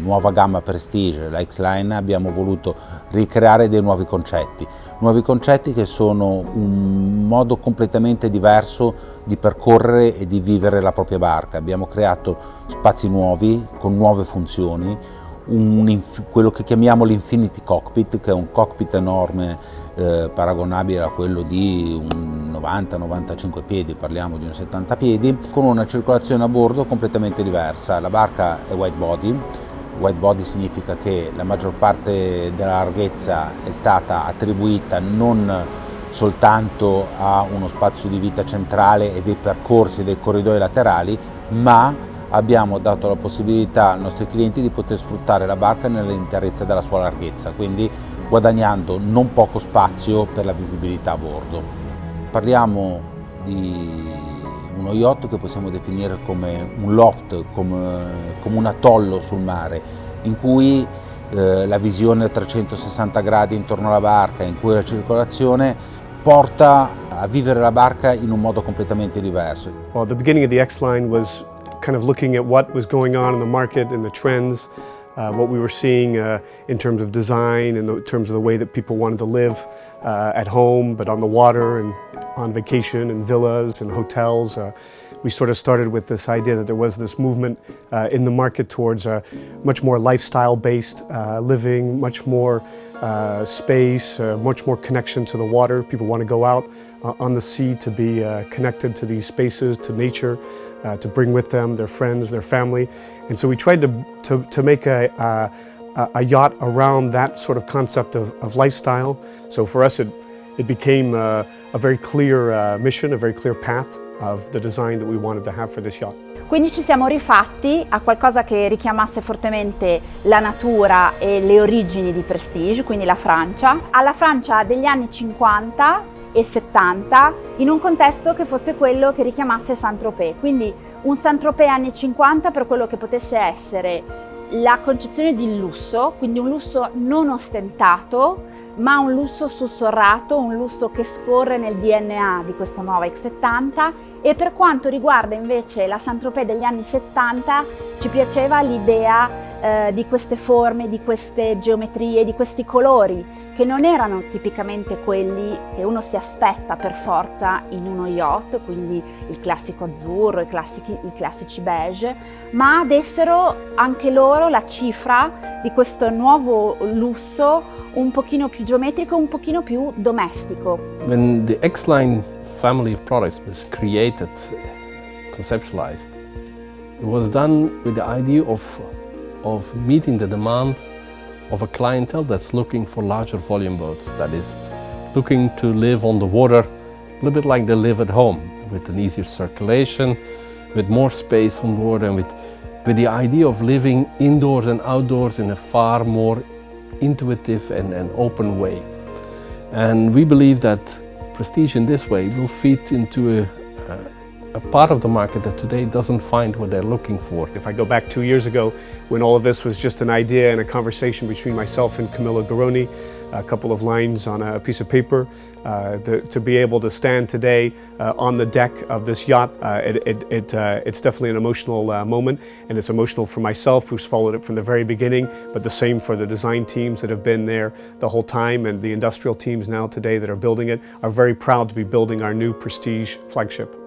nuova gamma Prestige, la X-Line, abbiamo voluto ricreare dei nuovi concetti che sono un modo completamente diverso di percorrere e di vivere la propria barca. Abbiamo creato spazi nuovi con nuove funzioni, quello che chiamiamo l'Infinity Cockpit, che è un cockpit enorme paragonabile a quello di un 90-95 piedi, parliamo di un 70 piedi, con una circolazione a bordo completamente diversa. La barca è wide body significa che la maggior parte della larghezza è stata attribuita non soltanto a uno spazio di vita centrale e dei percorsi, dei corridoi laterali, ma abbiamo dato la possibilità ai nostri clienti di poter sfruttare la barca nell'interezza della sua larghezza, quindi guadagnando non poco spazio per la vivibilità a bordo. Parliamo di uno yacht che possiamo definire come un loft, come un atollo sul mare, in cui la visione a 360 gradi intorno alla barca, in cui la circolazione porta a vivere la barca in un modo completamente diverso. Well, the beginning of the X-Line was kind of looking at what was going on in the market and the trends, what we were seeing in terms of design and in terms of the way that people wanted to live at home, but on the water and on vacation in villas and hotels. We sort of started with this idea that there was this movement in the market towards much more lifestyle-based living, much more space, much more connection to the water. People want to go out on the sea to be connected to these spaces, to nature, to bring with them their friends, their family. And so we tried to make a yacht around that sort of concept of lifestyle. So for us it became a very clear mission, a very clear path of the design that we wanted to have for this yacht. Quindi ci siamo rifatti a qualcosa che richiamasse fortemente la natura e le origini di Prestige, quindi la Francia, alla Francia degli anni 50 e 70, in un contesto che fosse quello che richiamasse Saint-Tropez. Quindi un Saint-Tropez anni 50 per quello che potesse essere la concezione di lusso, quindi un lusso non ostentato, ma un lusso sussurrato, un lusso che scorre nel DNA di questa nuova X70. E per quanto riguarda invece la Saint-Tropez degli anni 70, ci piaceva l'idea di queste forme, di queste geometrie, di questi colori che non erano tipicamente quelli che uno si aspetta per forza in uno yacht, quindi il classico azzurro, i classici beige, ma dessero anche loro la cifra di questo nuovo lusso un pochino più geometrico, un pochino più domestico. When the X-Line family of products was created, conceptualized, it was done with the idea of meeting the demand of a clientele that's looking for larger volume boats, that is looking to live on the water a little bit like they live at home, with an easier circulation, with more space on board, and with the idea of living indoors and outdoors in a far more intuitive and open way. And we believe that Prestige in this way will fit into a part of the market that today doesn't find what they're looking for. If I go back 2 years ago, when all of this was just an idea and a conversation between myself and Camillo Garoni, a couple of lines on a piece of paper, to be able to stand today on the deck of this yacht, it's definitely an emotional moment, and it's emotional for myself, who's followed it from the very beginning, but the same for the design teams that have been there the whole time, and the industrial teams now today that are building it are very proud to be building our new Prestige flagship.